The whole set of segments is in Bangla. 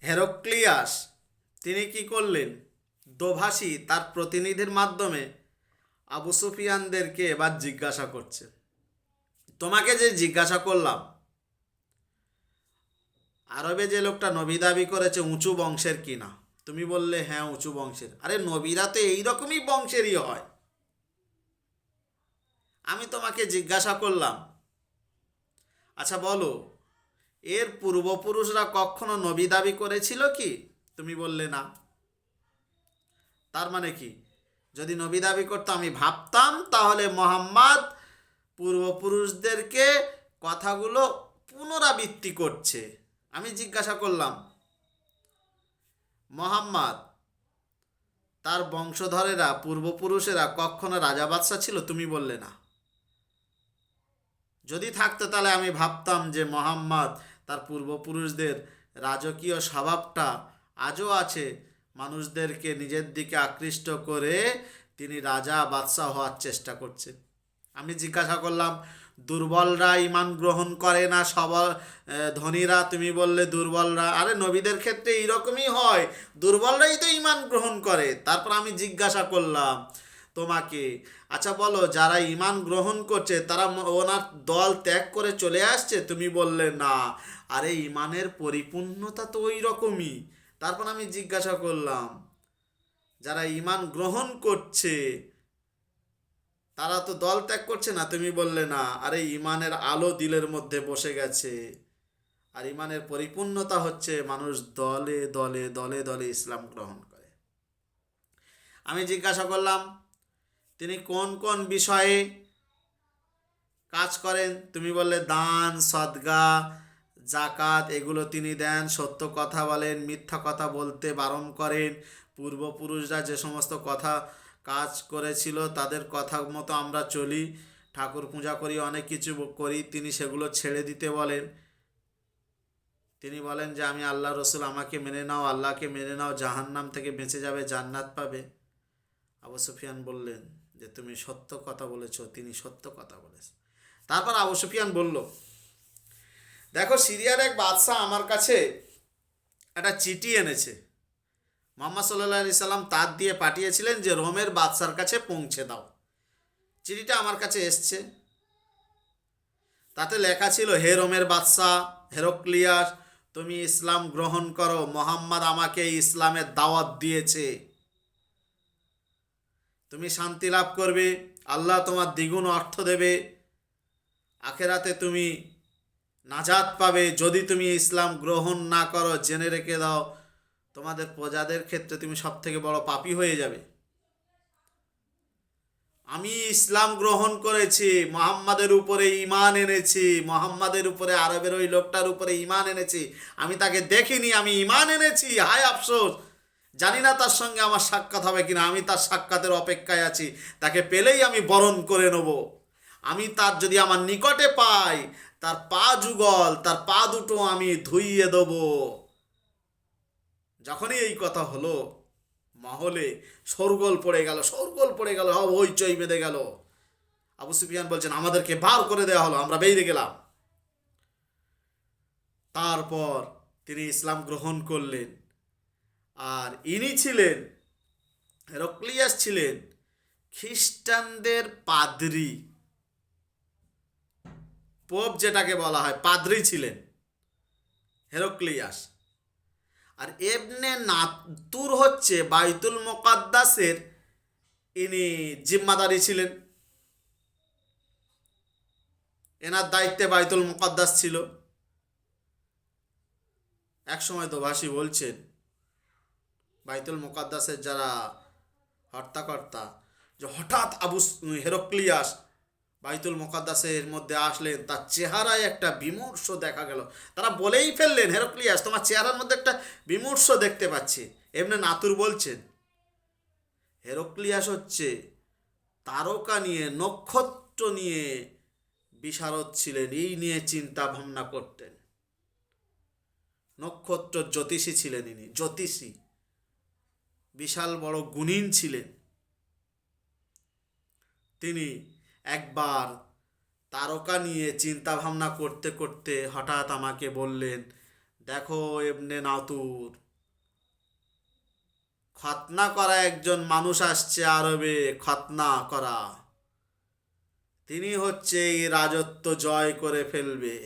হেরক্লিয়াস তিনি কি করলেন? দোভাষী তার প্রতিনিধির মাধ্যমে আবু সুফিয়ানদেরকে এবার জিজ্ঞাসা করছে, তোমাকে যে জিজ্ঞাসা করলাম, আরবে যে লোকটা নবী দাবি করেছে উঁচু বংশের কিনা, তুমি বললে হ্যাঁ উঁচু বংশের। আরে নবীরা তো এইরকমই বংশেরই হয়। আমি তোমাকে জিজ্ঞাসা করলাম, আচ্ছা বলো, এর পূর্বপুরুষরা কখনো নবী দাবি করেছিল কি? তুমি বললে না। তার মানে কি? যদি নবী দাবি করতো আমি ভাবতাম তাহলে মোহাম্মদ পূর্বপুরুষদেরকে কথাগুলো পুনরাবৃত্তি করছে। আমি জিজ্ঞাসা করলাম, মোহাম্মদ তার বংশধরেরা পূর্বপুরুষেরা কখনো রাজা বাদশাহ ছিল? তুমি বললে না। যদি থাকতো তাহলে আমি ভাবতাম যে মোহাম্মদ তার পূর্বপুরুষদের রাজকীয় স্বভাবটা আজও আছে, মানুষদেরকে নিজের দিকে আকৃষ্ট করে তিনি রাজা বাদশাহ হওয়ার চেষ্টা করছেন। আমি জিজ্ঞাসা করলাম, দুর্বলরা ইমান গ্রহণ করে না, ধনীরা? তুমি বললে দুর্বলরা। আরে নবীদের ক্ষেত্রে এইরকমই হয়, দুর্বলরাই তো ইমান গ্রহণ করে। তারপর আমি জিজ্ঞাসা করলাম তোমাকে, আচ্ছা বলো, যারা ইমান গ্রহণ করছে তারা ওনার দল ত্যাগ করে চলে আসছে? তুমি বললে না। আরে ইমানের পরিপূর্ণতা তো ওই রকমই। তারপর আমি জিজ্ঞাসা করলাম, যারা ইমান গ্রহণ করছে তারা তো দল ত্যাগ করছে না? তুমি বললে না। আরে ইমানের আলো দিলের মধ্যে বসে গেছে, আর ইমানের পরিপূর্ণতা হচ্ছে মানুষ দলে দলে দলে দলে ইসলাম গ্রহণ করে। আমি জিজ্ঞাসা করলাম, তিনি কোন কোন বিষয়ে কাজ করেন? তুমি বললে দান, সদগা, জাকাত এগুলো তিনি দেন, সত্য কথা বলেন, মিথ্যা কথা বলতে বারণ করেন, পূর্বপুরুষরা যে সমস্ত কথা কাজ করেছিল তাদের কথা মতো আমরা চলি, ঠাকুর পূজা করি, অনেক কিছু করি, তিনি সেগুলো ছেড়ে দিতে বলেন। তিনি বলেন যে আমি আল্লাহ রসুল, আমাকে মেনে নাও, আল্লাহকে মেনে নাও, জাহান্নাম থেকে বেঁচে যাবে, জান্নাত পাবে। আবু সুফিয়ান বললেন যে তুমি সত্য কথা বলেছ, তিনি সত্য কথা বলেছেন। তারপর আবু সুফিয়ান বলল, দেখো সিরিয়ার এক বাদশাহ আমার কাছে একটা চিঠি এনেছে, মোহাম্মদ সাল্লাল্লাহু আলাইহি সাল্লাম তার দিয়ে পাঠিয়েছিলেন যে রোমের বাদশার কাছে পৌঁছে দাও। চিঠিটা আমার কাছে এসছে, তাতে লেখা ছিল, হে রোমের বাদশাহ হেরক্লিয়াস, তুমি ইসলাম গ্রহণ করো, মোহাম্মদ আমাকে ইসলামের দাওয়াত দিয়েছে, তুমি শান্তি লাভ করবে, আল্লাহ তোমার দ্বিগুণ অর্থ দেবে, আখেরাতে তুমি নাজাত পাবে। যদি তুমি ইসলাম গ্রহণ না করো, জেনে রেখে দাও তোমাদের প্রজাদের ক্ষেত্রে তুমি সব থেকে বড় পাপী হয়ে যাবে। আমি ইসলাম গ্রহণ করেছি, মোহাম্মদের উপরে ঈমান এনেছি, মোহাম্মদের উপরে আরবের ওই লোকটার উপরে ঈমান এনেছি। আমি তাকে দেখিনি, আমি ঈমান এনেছি। হায় আফসোস, জানি না তার সঙ্গে আমার সাক্ষাৎ হবে কিনা। আমি তার সাক্ষাতের অপেক্ষায় আছি, তাকে পেলেই আমি বরণ করে নেব। আমি তার যদি আমার নিকটে পাই, তার পা যুগল, তার পা দুটো আমি ধুইয়ে দেব। যখনই এই কথা হলো, মহলে শোরগোল পড়ে গেল, শোরগোল পড়ে গেল, হইচই বেঁধে গেল। আবু সুফিয়ান বলছেন, আমাদেরকে বার করে দেওয়া হলো, আমরা বেরিয়ে গেলাম। তারপর তিনি ইসলাম গ্রহণ করলেন। আর ইনি ছিলেন, হেরক্লিয়াস ছিলেন খ্রিস্টানদের পাদ্রী, পোপ যেটাকে বলা হয়, পাদ্রী ছিলেন হেরক্লিয়াস। আর এবনে নাতুর হচ্ছে বাইতুল মুকাদ্দাসের ইনি জিম্মাদারি ছিলেন, এনার দায়িত্বে বাইতুল মুকাদ্দাস ছিল। এক সময় দোভাষী বলছেন, বাইতুল মুকাদ্দাসের যারা হর্তাকর্তা, যে হঠাৎ হেরক্লিয়াস বাইতুল মুকাদ্দাসের মধ্যে আসলেন, তার চেহারায় একটা বিমর্ষ দেখা গেল। তারা বলেই ফেললেন, হেরক্লিয়াস তোমার চেহারার মধ্যে একটা বিমর্ষ দেখতে পাচ্ছি। এমনি নাতুর বলছেন, হেরক্লিয়াস হচ্ছে তারকা নিয়ে, নক্ষত্র নিয়ে বিশারদ ছিলেন, এই নিয়ে চিন্তা ভাবনা করতেন। নক্ষত্র জ্যোতিষী ছিলেন ইনি, জ্যোতিষী, বিশাল বড় গুণীন ছিলেন। তিনি একবার তারকা নিয়ে চিন্তা ভাবনা করতে করতে হঠাৎ আমাকে বললেন দেখো এমনে নাতুর খতনা করা একজন মানুষ আসছে আরবে, খতনা করা। তিনি হচ্ছে এই রাজত্ব জয় করে ফেলবে,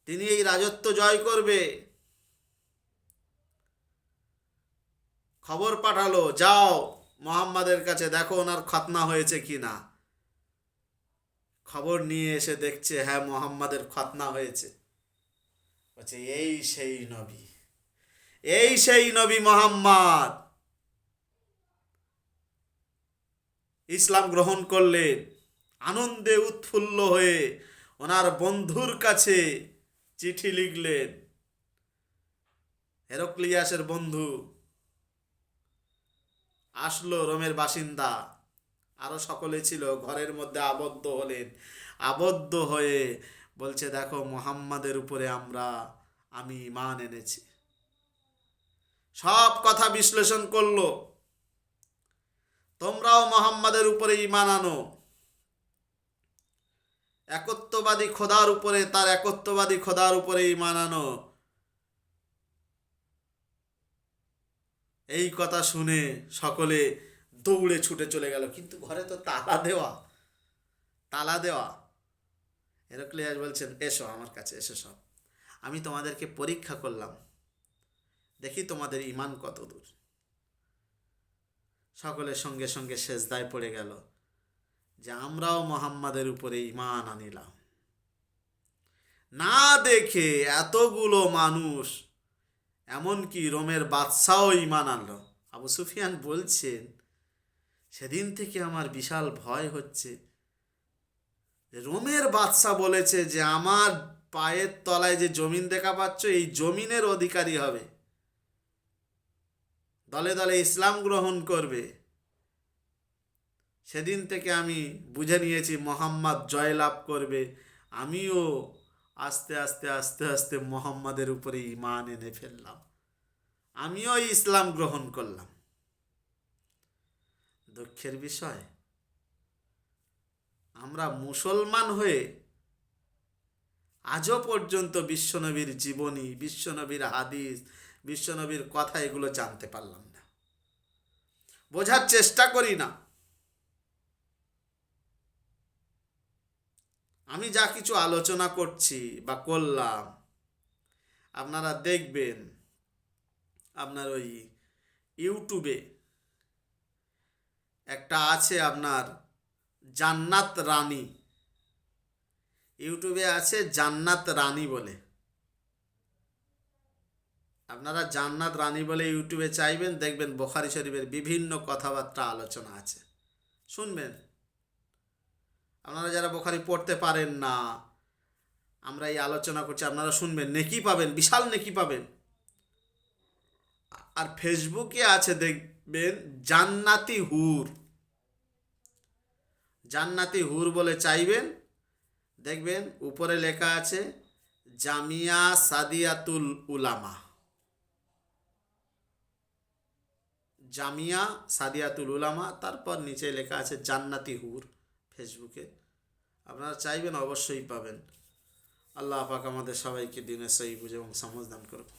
তিনি এই রাজত্ব জয় করবে। খবর পাঠালো, যাও মোহাম্মদের কাছে দেখো ওনার খতনা হয়েছে কিনা। খবর নিয়ে এসে দেখছে হ্যাঁ মোহাম্মদের খতনা হয়েছে। বলছে এই সেই নবী, এই সেই নবী মোহাম্মদ। ইসলাম গ্রহণ করলেন, আনন্দে উৎফুল্ল হয়ে ওনার বন্ধুর কাছে চিঠি লিখলেন। হেরাক্লিয়াসের বন্ধু আসলো, রোমের বাসিন্দা, আরো সকলে ছিল, ঘরের মধ্যে আবদ্ধ হলেন। আবদ্ধ হয়ে বলছে দেখো মুহাম্মাদের উপরে আমি ঈমান এনেছি। সব কথা বিশ্লেষণ করলো, তোমরাও মুহাম্মাদের উপরে ঈমান আনো, একত্ববাদী খোদার উপরে, তার একত্ববাদী খোদার উপরে ঈমান আনো। এই কথা শুনে সকলে দৌড়ে ছুটে চলে গেল, কিন্তু ঘরে তো তালা দেওয়া, তালা দেওয়া। হেরাক্লিয়াস বলছেন এসো আমার কাছে, এসো সব, আমি তোমাদেরকে পরীক্ষা করলাম, দেখি তোমাদের ঈমান কত দূর। সকলের সঙ্গে সঙ্গে সেজদায় পড়ে গেল যে আমরাও মুহাম্মাদের উপরে ঈমান আনিলাম। না দেখে এতগুলো মানুষ, এমনকি রোমের বাদশাও ঈমান আনলো। আবু সুফিয়ান বলছেন সেদিন থেকে আমার বিশাল ভয় হচ্ছে, রোমের বাদশা বলেছে যে আমার পায়ের তলায় যে জমিন দেখা পাচ্ছ এই জমিনের অধিকারী হবে, দলে দলে ইসলাম গ্রহণ করবে। সেদিন থেকে আমি বুঝে নিয়েছি মুহাম্মদ জয়লাভ করবে। আমিও আস্তে আস্তে আস্তে আস্তে মুহাম্মাদের উপরে ঈমান এনে ফেললাম, আমিও ইসলাম গ্রহণ করলাম। দুঃখের বিষয়, আমরা মুসলমান হয়ে আজও পর্যন্ত বিশ্বনবীর জীবনী, বিশ্বনবীর হাদিস, বিশ্বনবীর কথা এগুলো জানতে পারলাম না, বোঝার চেষ্টা করি না। আমি যা কিছু আলোচনা করছি বা করলাম, আপনারা দেখবেন আপনার ওই ইউটিউবে একটা আছে আপনার জান্নাত রানী, ইউটিউবে আছে জান্নাত রানী বলে। আপনারা জান্নাত রানী বলে ইউটিউবে চাইবেন, দেখবেন বুখারী শরীফের বিভিন্ন কথাবার্তা আলোচনা আছে, শুনবেন। আপনারা যারা বুখারী পড়তে পারেন না, আমরা এই আলোচনা করছি, আপনারা শুনবেন, নেকি পাবেন, বিশাল নেকি পাবেন। আর ফেসবুকে আছে দেখবেন জান্নাতি হুর, জান্নাতি হুর বলে চাইবেন, দেখবেন উপরে লেখা আছে জামিয়া সাদিয়াতুল উলামা, জামিয়া সাদিয়াতুল উলামা, তারপর নিচে লেখা আছে জান্নাতি হুর। ফেসবুকে আপনারা চাইবেন অবশ্যই পাবেন। আল্লাহ পাক আমাদের সবাইকে দিনের সহি বুঝে এবং সমঝ দান করুন।